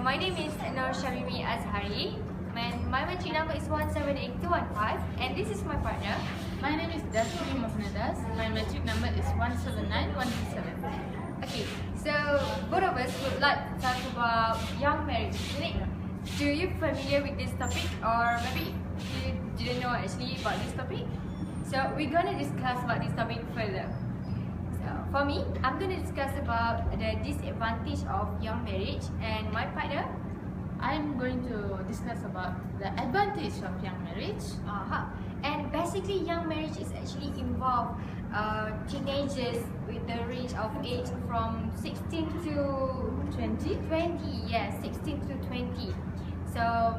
my name is Nur Sharimi Azhari, and my matric number is 178215, and this is my partner. My name is Dasri Mohanadas. My matric number is 179127. Okay, so both of us would like to talk about young marriage, isn't it? Do you familiar with this topic, or maybe you didn't know actually about this topic? So we're gonna discuss about this topic further. So for me, I'm gonna discuss about the disadvantage of young marriage, and my partner, I'm going to discuss about the advantage of young marriage. And basically young marriage is actually involve teenagers with the range of age from 16 to 20. Yes, 16 to 20. So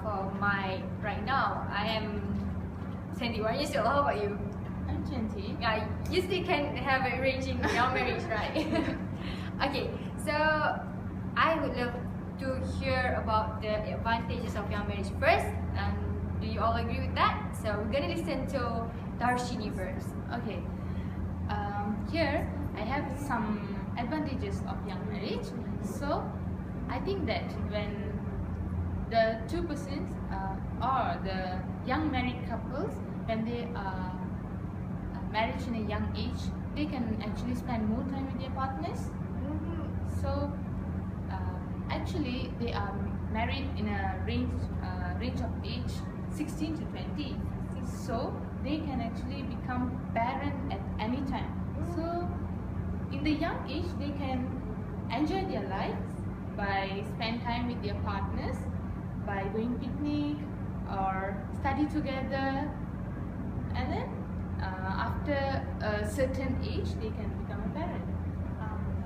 for right now, I am 21 years old. How about you? I'm 20. Yeah, you still can have a range in young marriage, right? Okay, so I would love to hear about the advantages of young marriage first. Do you all agree with that? So we're gonna listen to Darshini first. Okay. Here I have some advantages of young marriage. So I think that when the two persons or the young married couples, when they are married in a young age, they can actually spend more time with their partners. So actually they are married in a range of age 16 to 20, so they can actually become parent at any time. So in the young age, they can enjoy their lives by spend time with their partners, by going picnic or study together, and then after a certain age, they can become a parent.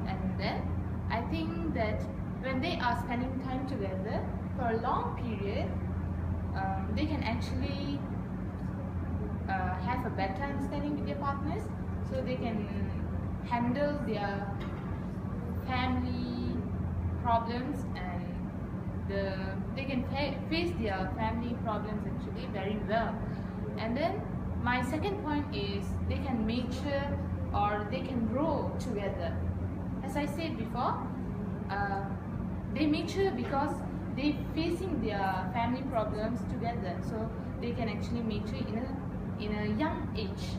And then I think that when they are spending time together for a long period, they can actually have a better understanding with their partners, so they can handle their family problems, and they can face their family problems actually very well. And then my second point is they can mature or they can grow together. As I said before, they mature because they facing their family problems together, so they can actually mature in a young age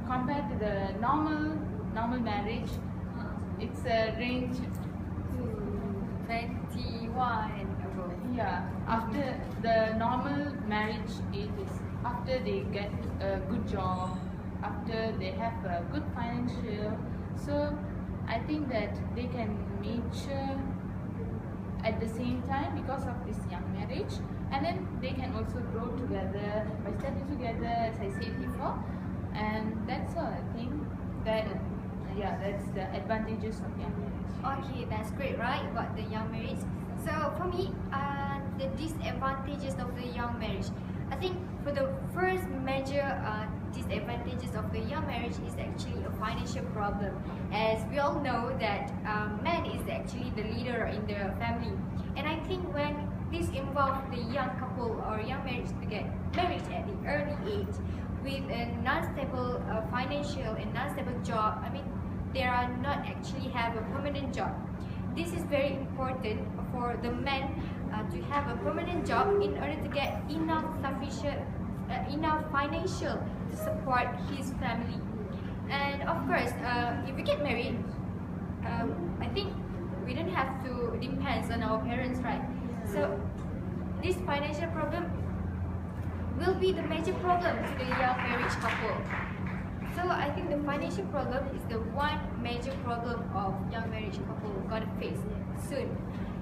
compared to the normal marriage. It's a range to 21 and above. Yeah, after the normal marriage age is after they get a good job, after they have a good financial. So I think that they can mature at the same time because of this young marriage, and then they can also grow together by studying together, as I said before. And that's all. I think that that's the advantages of young marriage. Okay, that's great, right? About the young marriage. So for me, the disadvantages of the young marriage, I think for the first major disadvantages of the young marriage is actually a financial problem. As we all know that man is actually the leader in the family, and I think when this involves the young couple or young marriage to get married at the early age with a non-stable financial and non-stable job, I mean they are not actually have a permanent job. This is very important for the man to have a permanent job in order to get enough financial to support his family. And of course, if we get married, I think we don't have to depend on our parents, right? So this financial problem will be the major problem to the young marriage couple. So I think the financial problem is the one major problem of young marriage couple gonna face soon.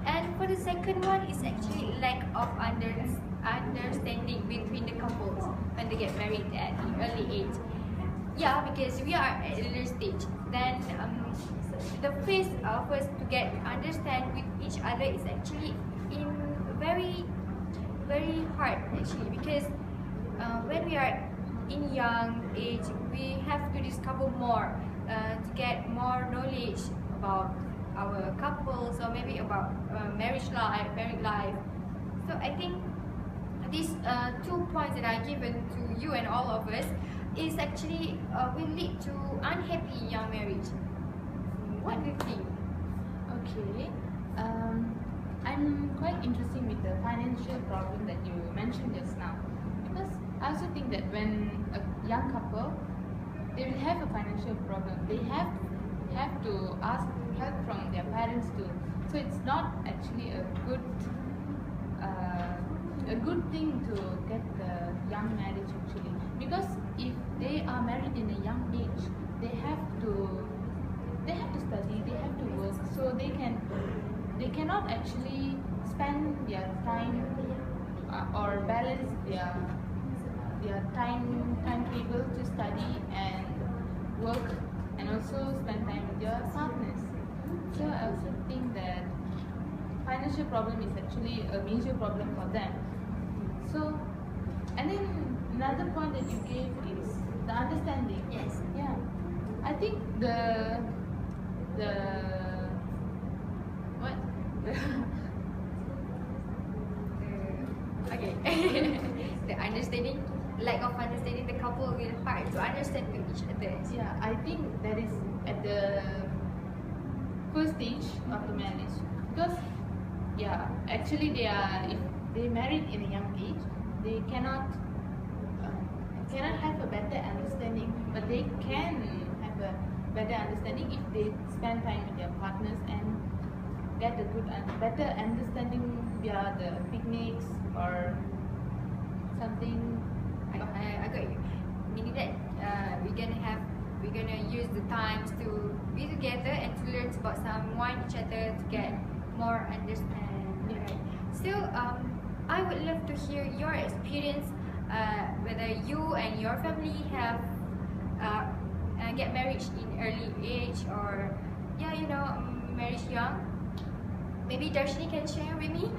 And for the second one is actually lack of understanding between the couples when they get married at the early age. Yeah, because we are at an early stage. Then the phase of us to get understand with each other is actually very hard actually, because when we are in young age, we have to discover more to get more knowledge about our couples, or maybe about married life. So I think these 2 points that I given to you and all of us is actually will lead to unhappy young marriage. What do you think? Okay, I'm quite interesting with the financial problem that you mentioned just now, because I also think that when a young couple, they will have a financial problem, they have to ask help from their parents too. So it's not actually a good thing to get the young marriage actually, because if they are married in a young age, they have to study, they have to work, so they cannot actually spend their time or balance their timetable to study and work, and also spend time with their partners. So I also think that financial problem is actually a major problem for them. So, and then another point that you gave is the understanding. Yes. Yeah, I think the what Okay. The understanding, lack of understanding, the couple will hard to understand with each other. yeah, I think that is at the first stage of the marriage, because yeah, actually if they married in a young age, they cannot have a better understanding, but they can have a better understanding if they spend time with their partners and get a better understanding via the picnics or something. I got you. Meaning that we're gonna use the times to be together and to learn about each other to get more understanding. Yeah. Right? So I would love to hear your experience, whether you and your family have get married in early age or marriage young. Maybe Darshini can share with me.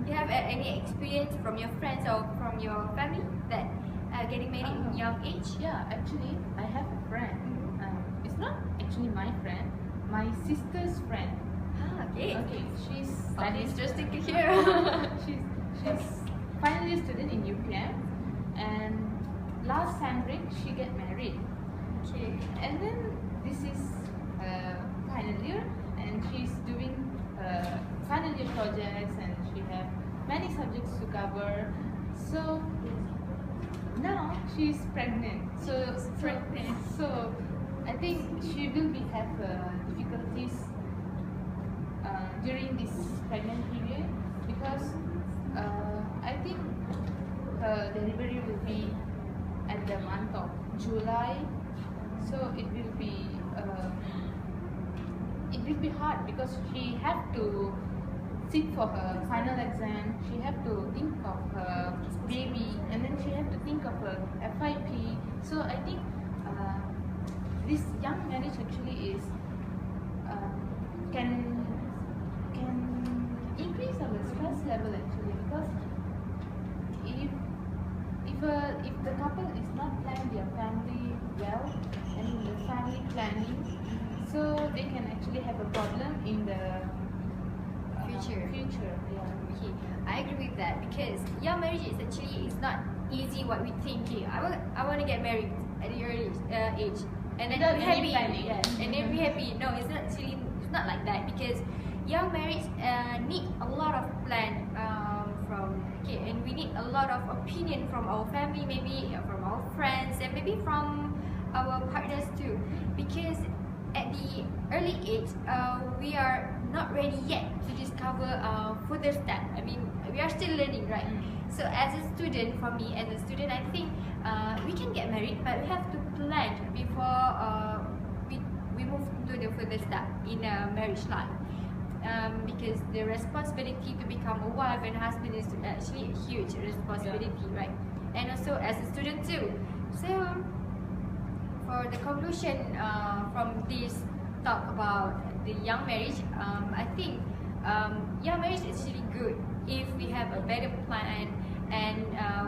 You have any experience from your friends or from your family that getting married in young age? Yeah, actually, I have a friend. It's not actually my friend, my sister's friend. Okay. Okay, she's That is interesting to hear. she's final year student in UPM, and last time break she get married. Okay. And then this is final year, and she's doing final year projects, and she have many subjects to cover. So now she's pregnant. So I think she will have difficulties during this pregnant period, because I think her delivery will be at the month of July. So it will be hard, because she have to sit for her final exam. She have to think of her baby, and then she have to think of her FIP. So I think this young marriage actually is can increase our stress level actually, because if the couple is not planning their family well, and in the family planning, so they can actually have a problem in the Future. Yeah. Okay, I agree with that, because young marriage is not easy what we think. I want to get married at the early age, and then Without be any happy. planning. Yes, and then be happy. No, it's not like that, because young marriage need a lot of plan and we need a lot of opinion from our family, maybe from our friends, and maybe from our partners too, because at the early age we are not ready yet to discover further step. I mean, we are still learning, right? So as a student, for me as a student, I think we can get married, but we have to plan before we move to the further step in a marriage life. Because the responsibility to become a wife and husband is actually a huge responsibility, right? And also as a student too. So for the conclusion from this talk about the young marriage, I think young marriage is really good if we have a better plan, and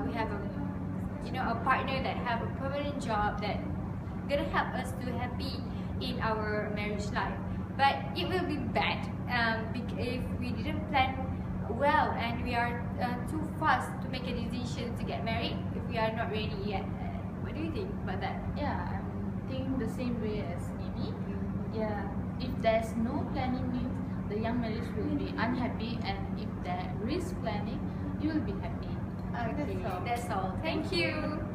we have a partner that have a permanent job that gonna help us to happy in our marriage life. But it will be bad if we didn't plan well and we are too fast to make a decision to get married if we are not ready yet. What do you think about that? Yeah, I'm thinking the same way as Mimi. Yeah, if there's no planning means the young marriage will be unhappy, and if there will be happy. Okay, That's all. that's all. Thank you.